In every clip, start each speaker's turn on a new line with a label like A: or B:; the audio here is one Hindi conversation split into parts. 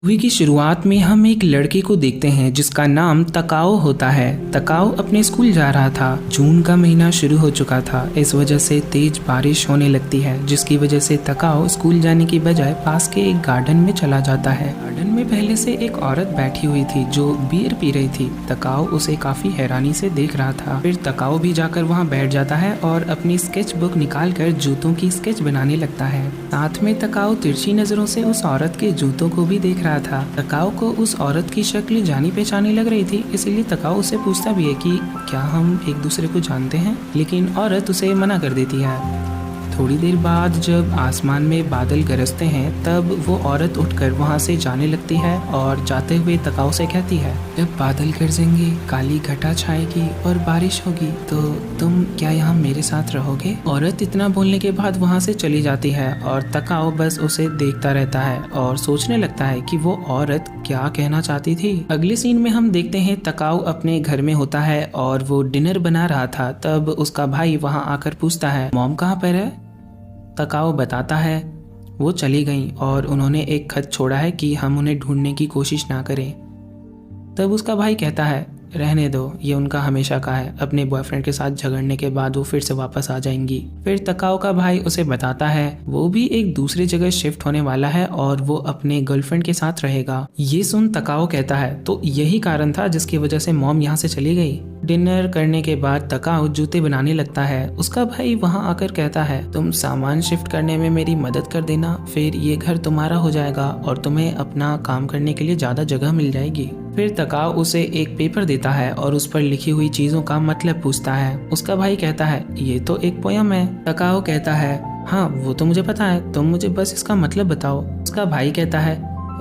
A: मूवी की शुरुआत में हम एक लड़के को देखते हैं जिसका नाम तकाओ होता है। तकाओ अपने स्कूल जा रहा था। जून का महीना शुरू हो चुका था। इस वजह से तेज बारिश होने लगती है, जिसकी वजह से तकाओ स्कूल जाने की बजाय पास के एक गार्डन में चला जाता है। गार्डन में पहले से एक औरत बैठी हुई थी जो बियर पी रही थी। तकाओ उसे काफी हैरानी से देख रहा था। फिर तकाओ भी जाकर वहाँ बैठ जाता है और अपनी स्केच बुक निकाल कर जूतों की स्केच बनाने लगता है। साथ में तकाओ तिरछी नजरों से उस औरत के जूतों को भी देख रहा था। तकाओ को उस औरत की शक्ल जानी पहचानी लग रही थी, इसीलिए तकाओ उससे पूछता भी है कि क्या हम एक दूसरे को जानते हैं, लेकिन औरत उसे मना कर देती है। थोड़ी देर बाद जब आसमान में बादल गरजते हैं तब वो औरत उठकर वहाँ से जाने लगती है और जाते हुए तकाओ से कहती है, जब बादल गरजेंगे, काली घटा छाएगी और बारिश होगी तो तुम क्या यहाँ मेरे साथ रहोगे। औरत इतना बोलने के बाद वहाँ से चली जाती है और तकाओ बस उसे देखता रहता है और सोचने लगता है कि वो औरत क्या कहना चाहती थी। अगले सीन में हम देखते हैं तकाओ अपने घर में होता है और वो डिनर बना रहा था। तब उसका भाई वहाँ आकर पूछता है, मॉम कहाँ पर है। तकाओ बताता है वो चली गई और उन्होंने एक खत छोड़ा है कि हम उन्हें ढूंढने की कोशिश ना करें। तब उसका भाई कहता है, रहने दो, ये उनका हमेशा का है। अपने बॉयफ्रेंड के साथ झगड़ने के बाद वो फिर से वापस आ जाएंगी। फिर तकाओ का भाई उसे बताता है वो भी एक दूसरी जगह शिफ्ट होने वाला है और वो अपने गर्लफ्रेंड के साथ रहेगा। ये सुन तकाओ कहता है, तो यही कारण था जिसकी वजह से मॉम यहाँ से चली गई। डिनर करने के बाद तकाओ जूते बनाने लगता है। उसका भाई वहाँ आकर कहता है, तुम सामान शिफ्ट करने में मेरी मदद कर देना, फिर ये घर तुम्हारा हो जाएगा और तुम्हें अपना काम करने के लिए ज्यादा जगह मिल जाएगी। फिर तकाओ उसे एक पेपर देता है और उस पर लिखी हुई चीजों का मतलब पूछता है। उसका भाई कहता है, ये तो एक पोयम है। तकाओ कहता है, हाँ वो तो मुझे पता है, तुम मुझे बस इसका मतलब बताओ। उसका भाई कहता है,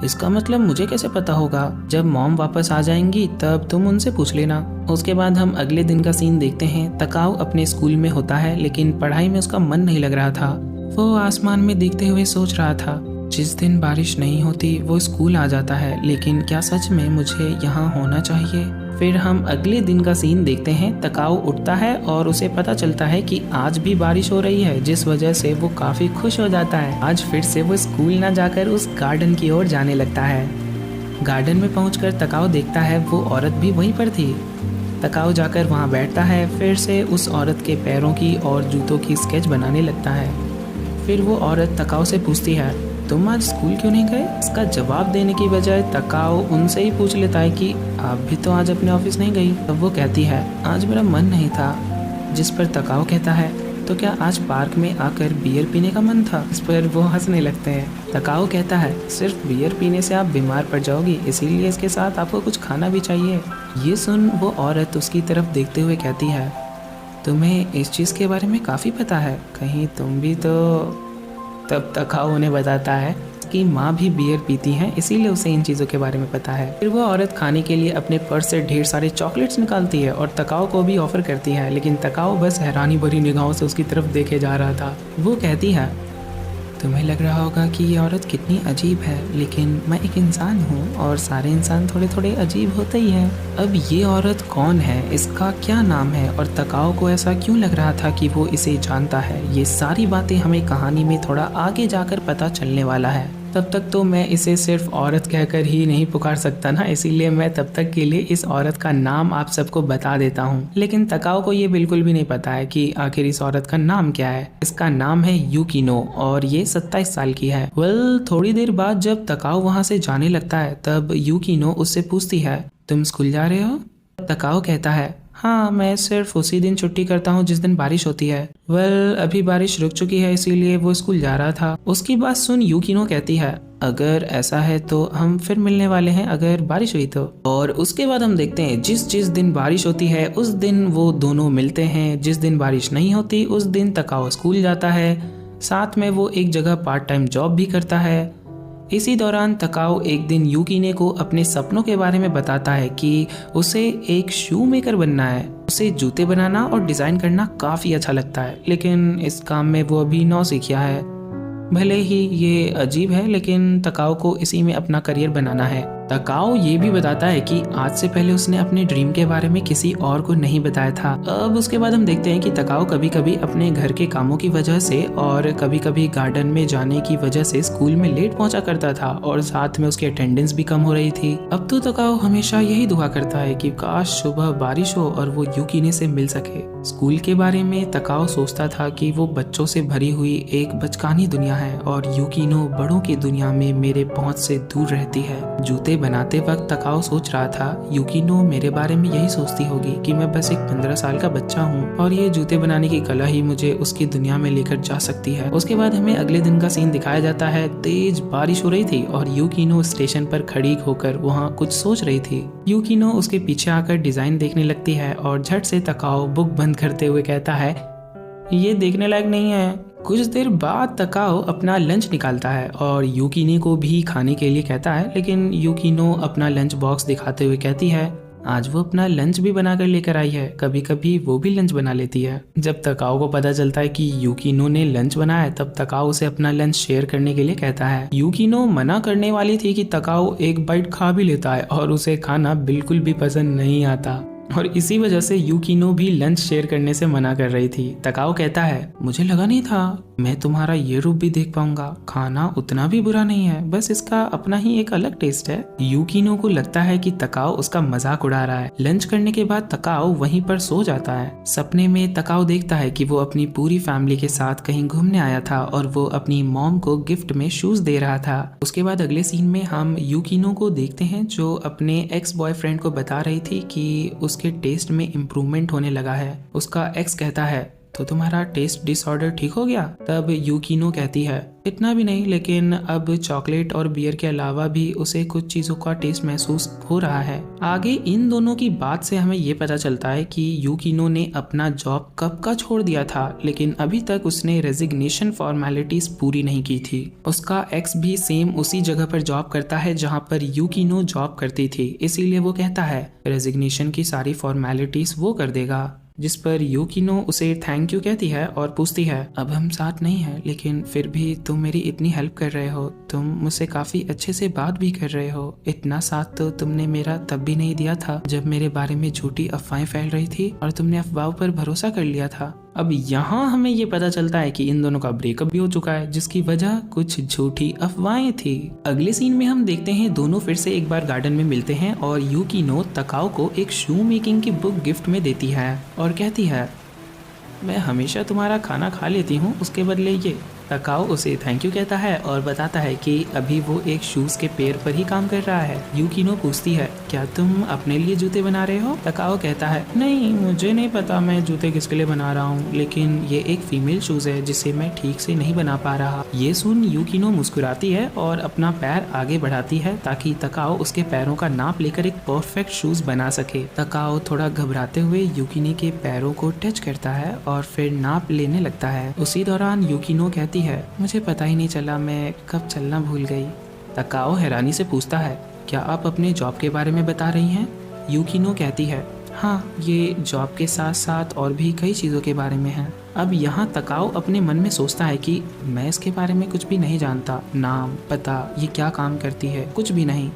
A: इसका मतलब मुझे कैसे पता होगा, जब मॉम वापस आ जाएंगी तब तुम उनसे पूछ लेना। उसके बाद हम अगले दिन का सीन देखते हैं। तकाओ अपने स्कूल में होता है लेकिन पढ़ाई में उसका मन नहीं लग रहा था। वो आसमान में देखते हुए सोच रहा था, जिस दिन बारिश नहीं होती वो स्कूल आ जाता है, लेकिन क्या सच में मुझे यहाँ होना चाहिए। फिर हम अगले दिन का सीन देखते हैं। तकाओ उठता है और उसे पता चलता है कि आज भी बारिश हो रही है, जिस वजह से वो काफी खुश हो जाता है। आज फिर से वो स्कूल ना जाकर उस गार्डन की ओर जाने लगता है। गार्डन में पहुंचकर तकाओ देखता है वो औरत भी वहीं पर थी। तकाओ जाकर वहां बैठता है, फिर से उस औरत के पैरों की और जूतों की स्केच बनाने लगता है। फिर वो औरत तकाओ से पूछती है, तुम आज स्कूल क्यों नहीं गए। इसका जवाब देने की बजाय तकाओ उनसे ही पूछ लेता है कि आप भी तो आज अपने ऑफिस नहीं गई। तब वो कहती है, आज मेरा मन नहीं था। जिस पर तकाओ कहता है, तो क्या आज पार्क में आकर बियर पीने का मन था। इस पर वो हंसने लगते हैं। तकाओ कहता है, सिर्फ बियर पीने से आप बीमार पड़ जाओगी, इसीलिए इसके साथ आपको कुछ खाना भी चाहिए। ये सुन वो औरत उसकी तरफ देखते हुए कहती है, तुम्हें इस चीज़ के बारे में काफ़ी पता है, कहीं तुम भी तो। तब तकाओ उन्हें बताता है कि माँ भी बियर पीती हैं, इसीलिए उसे इन चीज़ों के बारे में पता है। फिर वो औरत खाने के लिए अपने पर्स से ढेर सारे चॉकलेट्स निकालती है और तकाओ को भी ऑफर करती है, लेकिन तकाओ बस हैरानी भरी निगाहों से उसकी तरफ देखे जा रहा था। वो कहती है, तुम्हें लग रहा होगा कि ये औरत कितनी अजीब है, लेकिन मैं एक इंसान हूँ और सारे इंसान थोड़े थोड़े अजीब होते ही हैं। अब ये औरत कौन है, इसका क्या नाम है और तकाओ को ऐसा क्यों लग रहा था कि वो इसे जानता है, ये सारी बातें हमें कहानी में थोड़ा आगे जाकर पता चलने वाला है। तब तक तो मैं इसे सिर्फ औरत कहकर ही नहीं पुकार सकता ना, इसीलिए मैं तब तक के लिए इस औरत का नाम आप सबको बता देता हूँ। लेकिन तकाओ को ये बिल्कुल भी नहीं पता है कि आखिर इस औरत का नाम क्या है। इसका नाम है यूकिनो और ये 27 साल की है। थोड़ी देर बाद जब तकाओ वहाँ से जाने लगता है तब यूकिनो उससे पूछती है, तुम स्कूल जा रहे हो। तकाओ कहता है, हाँ मैं सिर्फ उसी दिन छुट्टी करता हूँ जिस दिन बारिश होती है। अभी बारिश रुक चुकी है, इसीलिए वो स्कूल जा रहा था। उसकी बात सुन यूकिनो कहती है, अगर ऐसा है तो हम फिर मिलने वाले हैं अगर बारिश हुई तो। और उसके बाद हम देखते हैं जिस दिन बारिश होती है उस दिन वो दोनों मिलते हैं। जिस दिन बारिश नहीं होती उस दिन तकाओ स्कूल जाता है, साथ में वो एक जगह पार्ट टाइम जॉब भी करता है। इसी दौरान तकाओ एक दिन यूकिने को अपने सपनों के बारे में बताता है कि उसे एक शू मेकर बनना है। उसे जूते बनाना और डिजाइन करना काफी अच्छा लगता है, लेकिन इस काम में वो अभी नौसिखिया है। भले ही ये अजीब है, लेकिन तकाओ को इसी में अपना करियर बनाना है। तकाओ ये भी बताता है कि आज से पहले उसने अपने ड्रीम के बारे में किसी और को नहीं बताया था। अब उसके बाद हम देखते हैं कि तकाओ कभी कभी अपने घर के कामों की वजह से और कभी कभी गार्डन में जाने की वजह से स्कूल में लेट पहुंचा करता था और साथ में उसकी अटेंडेंस भी कम हो रही थी। अब तो तकाओ हमेशा यही दुआ करता है कि काश सुबह बारिश हो और वो यूकिने से मिल सके। स्कूल के बारे में तकाओ सोचता था कि वो बच्चों से भरी हुई एक बचकानी दुनिया है और यूकिनो बड़ों की दुनिया में मेरे पहुंच से दूर रहती है। जूते बनाते वक्त तकाओ सोच रहा था यूकिनो मेरे बारे में यही सोचती होगी कि मैं बस एक 15 साल का बच्चा हूँ और ये जूते बनाने की कला ही मुझे उसकी दुनिया में लेकर जा सकती है। उसके बाद हमें अगले दिन का सीन दिखाया जाता है। तेज बारिश हो रही थी और यूकिनो स्टेशन पर खड़ी होकर वहाँ कुछ सोच रही थी। यूकिनो उसके पीछे आकर डिजाइन देखने लगती है और झट से तकाओ बुक बंद करते हुए कहता है, ये देखने लायक नहीं है। कुछ देर बाद तकाओ अपना लंच निकालता है और यूकिनो को भी खाने के लिए कहता है, लेकिन यूकिनो अपना लंच बॉक्स दिखाते हुए कहती है आज वो अपना लंच भी बनाकर लेकर आई है, कभी कभी वो भी लंच बना लेती है। जब तकाओ को पता चलता है कि यूकिनो ने लंच बनाया है तब तकाओ उसे अपना लंच शेयर करने के लिए कहता है। यूकिनो मना करने वाली थी कि तकाओ एक बाइट खा भी लेता है और उसे खाना बिल्कुल भी पसंद नहीं आता और इसी वजह से यूकिनो भी लंच शेयर करने से मना कर रही थी। तकाओ कहता है मुझे लगा नहीं था मैं तुम्हारा ये रूप भी देख पाऊंगा। खाना उतना भी बुरा नहीं है, बस इसका अपना ही एक अलग टेस्ट है। यूकिनो को लगता है कि तकाओ उसका मजाक उड़ा रहा है। लंच करने के बाद तकाओ वहीं पर सो जाता है। सपने में तकाओ देखता है कि वो अपनी पूरी फैमिली के साथ कहीं घूमने आया था और वो अपनी मॉम को गिफ्ट में शूज दे रहा था। उसके बाद अगले सीन में हम यूकिनो को देखते हैं जो अपने एक्स बॉयफ्रेंड को बता रही थी कि उसके टेस्ट में इम्प्रूवमेंट होने लगा है। उसका एक्स कहता है तो तुम्हारा टेस्ट डिसऑर्डर ठीक हो गया? तब यूकिनो कहती है इतना भी नहीं, लेकिन अब चॉकलेट और बियर के अलावा भी उसे कुछ चीजों का टेस्ट महसूस हो रहा है। आगे इन दोनों की बात से हमें ये पता चलता है कि यूकिनो ने अपना जॉब कब का छोड़ दिया था, लेकिन अभी तक उसने रेजिग्नेशन फॉर्मेलिटीज पूरी नहीं की थी। उसका एक्स भी सेम उसी जगह पर जॉब करता है जहाँ पर यूकिनो जॉब करती थी, इसीलिए वो कहता है रेजिग्नेशन की सारी फॉर्मेलिटीज वो कर देगा। जिस पर यूकिनो उसे थैंक यू कहती है और पूछती है अब हम साथ नहीं हैं, लेकिन फिर भी तुम मेरी इतनी हेल्प कर रहे हो, तुम मुझसे काफी अच्छे से बात भी कर रहे हो। इतना साथ तो तुमने मेरा तब भी नहीं दिया था जब मेरे बारे में झूठी अफवाहें फैल रही थी और तुमने अफवाहों पर भरोसा कर लिया था। अब यहाँ हमें ये पता चलता है कि इन दोनों का ब्रेकअप भी हो चुका है, जिसकी वजह कुछ झूठी अफवाहें थी। अगले सीन में हम देखते हैं दोनों फिर से एक बार गार्डन में मिलते हैं और यूकिनो तकाओ को एक शू मेकिंग की बुक गिफ्ट में देती है और कहती है मैं हमेशा तुम्हारा खाना खा लेती हूँ, उसके बदले ये। तकाओ उसे थैंक यू कहता है और बताता है कि अभी वो एक शूज के पेड़ पर ही काम कर रहा है। यूकिनो पूछती है क्या तुम अपने लिए जूते बना रहे हो? तकाओ कहता है नहीं, मुझे नहीं पता मैं जूते किसके लिए बना रहा हूँ, लेकिन ये एक फीमेल शूज है जिसे मैं ठीक से नहीं बना पा रहा। ये सुन यूकिनो मुस्कुराती है और अपना पैर आगे बढ़ाती है ताकि तकाओ उसके पैरों का नाप लेकर एक परफेक्ट शूज बना सके। तकाओ थोड़ा घबराते हुए यूकिनो के पैरों को टच करता है और फिर नाप लेने लगता है। उसी दौरान यूकिनो कहती है मुझे पता ही नहीं चला मैं कब चलना भूल गई। तकाओ हैरानी से पूछता है क्या आप अपने जॉब के बारे में बता रही हैं? यूकिनो कहती है हाँ, ये जॉब के साथ साथ और भी कई चीज़ों के बारे में है। अब यहाँ तकाओ अपने मन में सोचता है कि मैं इसके बारे में कुछ भी नहीं जानता, नाम पता, ये क्या काम करती है, कुछ भी नहीं,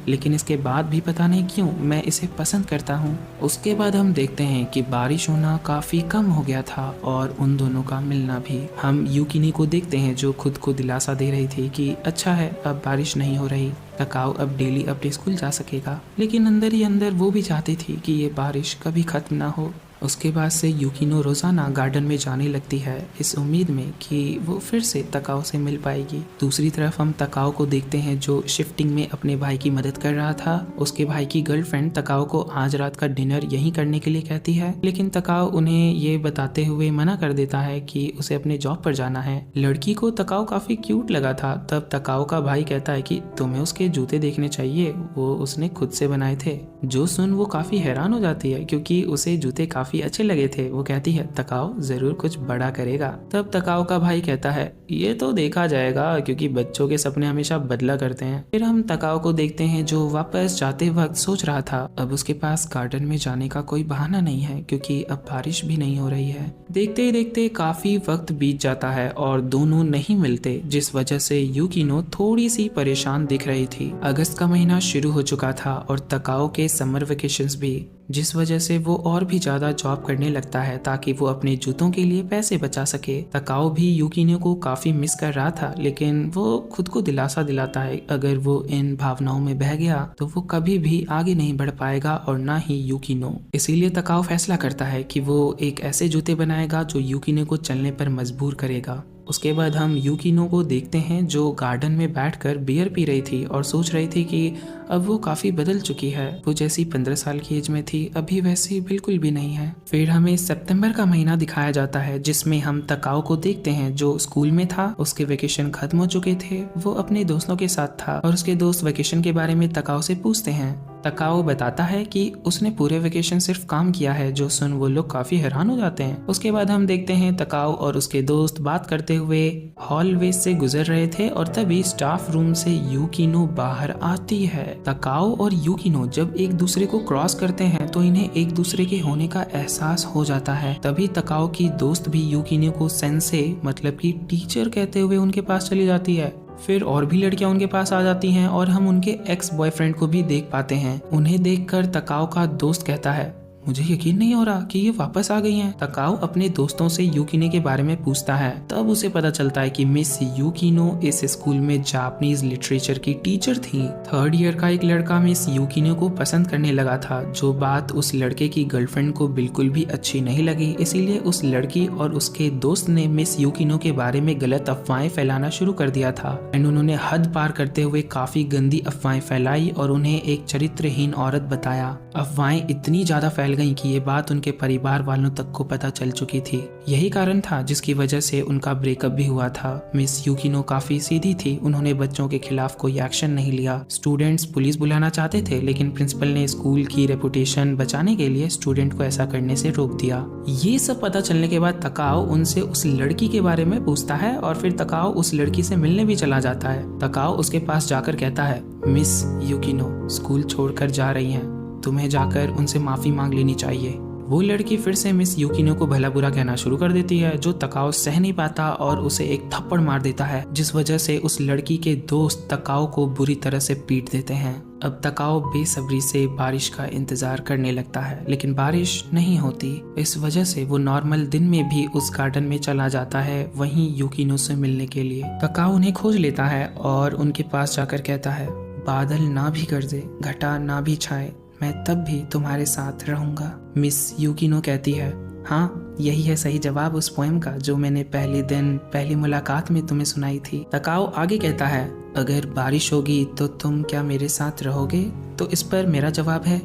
A: लेकिन इसके बाद भी पता नहीं क्यों मैं इसे पसंद करता हूँ। उसके बाद हम देखते हैं कि बारिश होना काफी कम हो गया था और उन दोनों का मिलना भी। हम यूकिनो को देखते हैं जो खुद को दिलासा दे रही थी कि अच्छा है अब बारिश नहीं हो रही, तकाओ अब डेली अपने स्कूल जा सकेगा, लेकिन अंदर ही अंदर वो भी चाहती थी कि ये बारिश कभी खत्म ना हो। उसके बाद से यूकिनो रोजाना गार्डन में जाने लगती है इस उम्मीद में कि वो फिर से तकाओ से मिल पाएगी। दूसरी तरफ हम तकाओ को देखते हैं जो शिफ्टिंग में अपने भाई की मदद कर रहा था। उसके भाई की गर्लफ्रेंड तकाओ को आज रात का डिनर यहीं करने के लिए कहती है, लेकिन तकाओ उन्हें ये बताते हुए मना कर देता है कि उसे अपने जॉब पर जाना है। लड़की को तकाओ काफी क्यूट लगा था। तब तकाओ का भाई कहता है कि तुम्हें उसके जूते देखने चाहिए, वो उसने खुद से बनाए थे। जो सुन वो काफी हैरान हो जाती है क्योंकि उसे जूते काफी काफी अच्छे लगे थे। वो कहती है तकाओ जरूर कुछ बड़ा करेगा। तब तकाओ का भाई कहता है ये तो देखा जाएगा, क्योंकि बच्चों के सपने हमेशा बदला करते हैं। फिर हम तकाओ को देखते हैं जो वापस जाते वक्त सोच रहा था अब उसके पास गार्डन में जाने का कोई बहाना नहीं है, क्योंकि अब बारिश भी नहीं हो रही है। देखते ही देखते काफी वक्त बीत जाता है और दोनों नहीं मिलते, जिस वजह से यूकिनो थोड़ी सी परेशान दिख रही थी। अगस्त का महीना शुरू हो चुका था और तकाओ के समर वेकेशंस भी, जिस वजह से वो और भी ज्यादा जॉब करने लगता है ताकि वो अपने जूतों के लिए पैसे बचा सके। तकाओ भी यूकिनो को काफी मिस कर रहा था, लेकिन वो खुद को दिलासा दिलाता है अगर वो इन भावनाओं में बह गया तो वो कभी भी आगे नहीं बढ़ पाएगा और ना ही यूकिनो। इसीलिए तकाओ फैसला करता है कि वो एक ऐसे जूते बनाएगा जो यूकिनो को चलने पर मजबूर करेगा। उसके बाद हम यूकिनो को देखते हैं जो गार्डन में बैठकर बियर पी रही थी और सोच रही थी कि अब वो काफी बदल चुकी है। वो जैसी 15 साल की एज में थी अभी वैसी बिल्कुल भी नहीं है। फिर हमें सितंबर का महीना दिखाया जाता है जिसमें हम तकाओ को देखते हैं जो स्कूल में था। उसके वेकेशन खत्म हो चुके थे, वो अपने दोस्तों के साथ था और उसके दोस्त वेकेशन के बारे में तकाओ से पूछते हैं। तकाओ बताता है कि उसने पूरे वेकेशन सिर्फ काम किया है, जो सुन वो लोग काफी हैरान हो जाते हैं। उसके बाद हम देखते हैं तकाओ और उसके दोस्त बात करते हुए हॉलवे से गुजर रहे थे और तभी स्टाफ रूम से यूकिनो बाहर आती है। तकाओ और यूकिनो जब एक दूसरे को क्रॉस करते हैं तो इन्हें एक दूसरे के होने का एहसास हो जाता है। तभी तकाओ की दोस्त भी यूकिनो को सेंसे मतलब कि टीचर कहते हुए उनके पास चली जाती है। फिर और भी लड़कियां उनके पास आ जाती हैं और हम उनके एक्स बॉयफ्रेंड को भी देख पाते हैं। उन्हें देखकर तकाओ का दोस्त कहता है मुझे यकीन नहीं हो रहा कि ये वापस आ गई हैं। तकाओ अपने दोस्तों से यूकिनो के बारे में पूछता है, तब उसे पता चलता है कि मिस यूकिनो इस स्कूल में जापानीज लिटरेचर की टीचर थी। 3rd ईयर का एक लड़का मिस यूकिनो को पसंद करने लगा था, जो बात उस लड़के की गर्लफ्रेंड को बिल्कुल भी अच्छी नहीं लगी। इसीलिए उस लड़की और उसके दोस्त ने मिस यूकिनो के बारे में गलत अफवाहें फैलाना शुरू कर दिया था एंड उन्होंने हद पार करते हुए काफी गंदी अफवाहें फैलाई और उन्हें एक चरित्रहीन औरत बताया। अफवाहें इतनी ज्यादा फैल गई कि ये बात उनके परिवार वालों तक को पता चल चुकी थी। यही कारण था जिसकी वजह से उनका ब्रेकअप भी हुआ था। मिस यूकिनो काफी सीधी थी, उन्होंने बच्चों के खिलाफ कोई एक्शन नहीं लिया। स्टूडेंट्स पुलिस बुलाना चाहते थे, लेकिन प्रिंसिपल ने स्कूल की रेपुटेशन बचाने के लिए स्टूडेंट को ऐसा करने से रोक दिया। ये सब पता चलने के बाद तकाओ उनसे उस लड़की के बारे में पूछता है और फिर तकाओ उस लड़की से मिलने भी चला जाता है। तकाओ उसके पास जाकर कहता है मिस यूकिनो स्कूल छोड़कर जा रही हैं, तुम्हें जाकर उनसे माफी मांग लेनी चाहिए। वो लड़की फिर से मिस यूकिनो को भला बुरा कहना शुरू कर देती है, जो तकाओ सह नहीं पाता और उसे एक थप्पड़ मार देता है, जिस वजह से उस लड़की के दोस्त तकाओ को बुरी तरह से पीट देते हैं। अब तकाओ बेसब्री से बारिश का इंतजार करने लगता है, लेकिन बारिश नहीं होती। इस वजह से वो नॉर्मल दिन में भी उस गार्डन में चला जाता है वहीं यूकिनो से मिलने के लिए। तकाओ उन्हें खोज लेता है और उनके पास जाकर कहता है बादल ना भी गरजे, घटा ना भी छाए, मैं तब भी तुम्हारे साथ रहूंगा। मिस यूकिनो कहती है हाँ, यही है सही जवाब उस पोएम का जो मैंने पहले दिन पहली मुलाकात में तुम्हें सुनाई थी। तकाओ आगे कहता है अगर बारिश होगी तो तुम क्या मेरे साथ रहोगे? तो इस पर मेरा जवाब है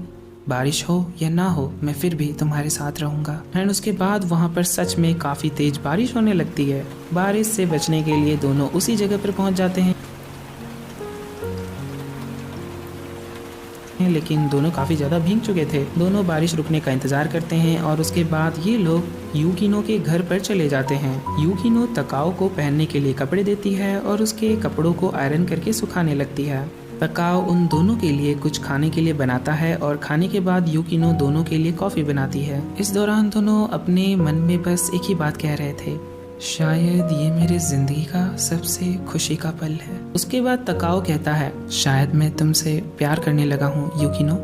A: बारिश हो या ना हो मैं फिर भी तुम्हारे साथ रहूंगा। एंड उसके बाद वहाँ पर सच में काफी तेज बारिश होने लगती है। बारिश से बचने के लिए दोनों उसी जगह पर पहुंच जाते हैं, लेकिन दोनों काफी ज्यादा भीग चुके थे। दोनों बारिश रुकने का इंतजार करते हैं और उसके बाद ये लोग यूकिनो के घर पर चले जाते हैं। यूकिनो तकाओ को पहनने के लिए कपड़े देती है और उसके कपड़ों को आयरन करके सुखाने लगती है। तकाओ उन दोनों के लिए कुछ खाने के लिए बनाता है और खाने के बाद यूकिनो दोनों के लिए कॉफी बनाती है। इस दौरान दोनों अपने मन में बस एक ही बात कह रहे थे, शायद ये मेरी जिंदगी का सबसे खुशी का पल है। उसके बाद तकाओ कहता है शायद मैं तुमसे प्यार करने लगा हूँ यूकिनो।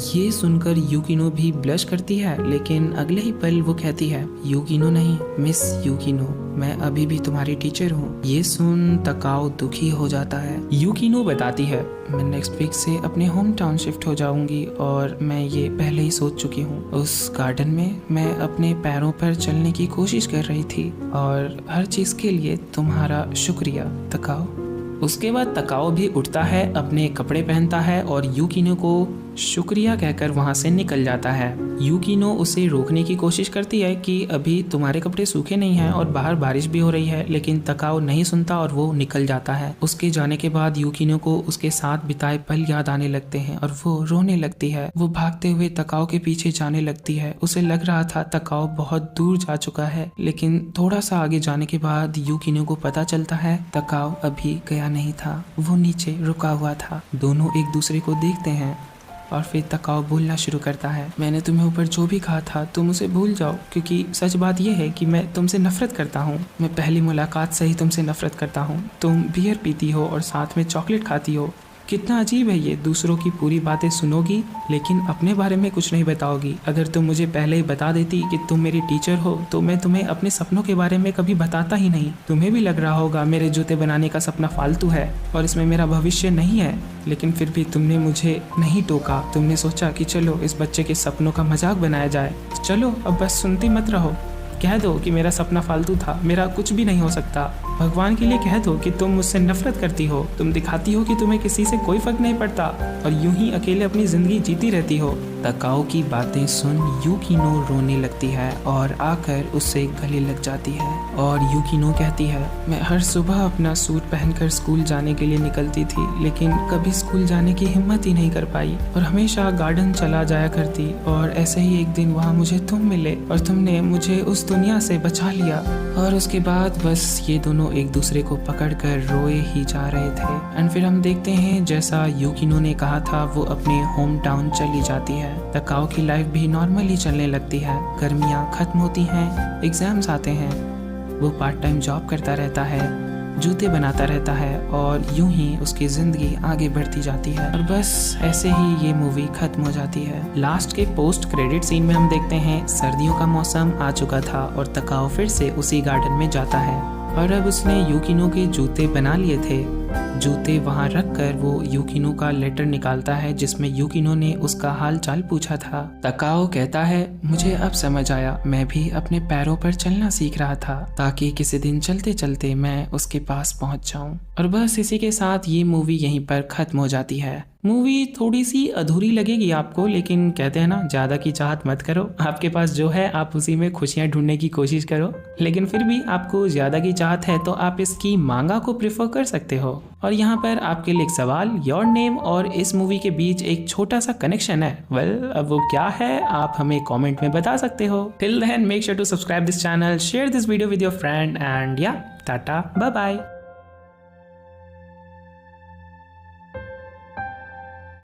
A: ये सुनकर यूकिनो भी ब्लश करती है, लेकिन अगले ही पल वो कहती है यूकिनो नहीं मिस यूकिनो, मैं अभी भी तुम्हारी टीचर हूँ। ये सुन तकाओ दुखी हो जाता है। यूकिनो बताती है मैं नेक्स्ट वीक से अपने होम टाउन शिफ्ट हो जाऊंगी और मैं ये पहले ही सोच चुकी हूँ। उस गार्डन में मैं अपने पैरों पर चलने की कोशिश कर रही थी और हर चीज के लिए तुम्हारा शुक्रिया तकाओ। उसके बाद तकाओ भी उठता है, अपने कपड़े पहनता है और यूकिनो को शुक्रिया कहकर वहाँ से निकल जाता है। यूकिनो उसे रोकने की कोशिश करती है कि अभी तुम्हारे कपड़े सूखे नहीं हैं और बाहर बारिश भी हो रही है, लेकिन तकाओ नहीं सुनता और वो निकल जाता है। उसके जाने के बाद यूकिनो को उसके साथ बिताए पल याद आने लगते हैं और वो रोने लगती है। वो भागते हुए तकाओ के पीछे जाने लगती है। उसे लग रहा था तकाओ बहुत दूर जा चुका है, लेकिन थोड़ा सा आगे जाने के बाद यूकिनो को पता चलता है तकाओ अभी गया नहीं था, वो नीचे रुका हुआ था। दोनों एक दूसरे को देखते हैं और फिर तकाओ बोलना शुरू करता है, मैंने तुम्हें ऊपर जो भी कहा था तुम उसे भूल जाओ, क्योंकि सच बात यह है कि मैं तुमसे नफरत करता हूँ। मैं पहली मुलाकात से ही तुमसे नफरत करता हूँ। तुम बियर पीती हो और साथ में चॉकलेट खाती हो। कितना अजीब है ये, दूसरों की पूरी बातें सुनोगी लेकिन अपने बारे में कुछ नहीं बताओगी। अगर तुम मुझे पहले ही बता देती कि तुम मेरी टीचर हो तो मैं तुम्हें अपने सपनों के बारे में कभी बताता ही नहीं। तुम्हें भी लग रहा होगा मेरे जूते बनाने का सपना फालतू है और इसमें मेरा भविष्य नहीं है, लेकिन फिर भी तुमने मुझे नहीं टोका। तुमने सोचा कि चलो इस बच्चे के सपनों का मजाक बनाया जाए। चलो अब बस सुनती मत रहो, कह दो कि मेरा सपना फालतू था, मेरा कुछ भी नहीं हो सकता। भगवान के लिए कह दो कि तुम मुझसे नफरत करती हो। तुम दिखाती हो कि तुम्हें किसी से कोई फर्क नहीं पड़ता और यूं ही अकेले अपनी जिंदगी जीती रहती हो। तकाओ की बातें सुन यूकिनो रोने लगती है और आकर उससे गले लग जाती है और यूकिनो कहती है, मैं हर सुबह अपना सूट पहनकर स्कूल जाने के लिए निकलती थी, लेकिन कभी स्कूल जाने की हिम्मत ही नहीं कर पाई और हमेशा गार्डन चला जाया करती। और ऐसे ही एक दिन वहाँ मुझे तुम मिले और तुमने मुझे उस दुनिया से बचा लिया। और उसके बाद बस ये दोनों एक दूसरे को पकड़कर रोए ही जा रहे थे। एंड फिर हम देखते हैं जैसा यूकिनो ने कहा था वो अपने होम टाउन चली जाती है। तकाओ की लाइफ भी नॉर्मली चलने लगती है। गर्मियाँ खत्म होती हैं, एग्जाम्स आते हैं, वो पार्ट टाइम जॉब करता रहता है, जूते बनाता रहता है और यूं ही उसकी जिंदगी आगे बढ़ती जाती है। और बस ऐसे ही ये मूवी खत्म हो जाती है। लास्ट के पोस्ट क्रेडिट सीन में हम देखते हैं सर्दियों का मौसम आ चुका था और तकाओ फिर से उसी गार्डन में जाता है और अब उसने यूकिनो के जूते बना लिए थे। जूते वहां रखकर वो यूकिनो का लेटर निकालता है जिसमें यूकिनो ने उसका हाल चाल पूछा था। तकाओ कहता है, मुझे अब समझ आया, मैं भी अपने पैरों पर चलना सीख रहा था ताकि किसी दिन चलते चलते मैं उसके पास पहुंच जाऊं। और बस इसी के साथ ये मूवी यहीं पर खत्म हो जाती है। मूवी थोड़ी सी अधूरी लगेगी आपको, लेकिन कहते हैं ना, ज्यादा की चाहत मत करो। आपके पास जो है आप उसी में खुशियां ढूंढने की कोशिश करो, लेकिन फिर भी आपको ज्यादा की चाहत है तो आप इसकी मांगा को प्रेफर कर सकते हो। और यहाँ पर आपके लिए एक सवाल, योर नेम और इस मूवी के बीच एक छोटा सा कनेक्शन है। अब वो क्या है आप हमें कमेंट में बता सकते हो। Till then make sure to subscribe this channel, share this video with your friend and या टाटा बाय बाय।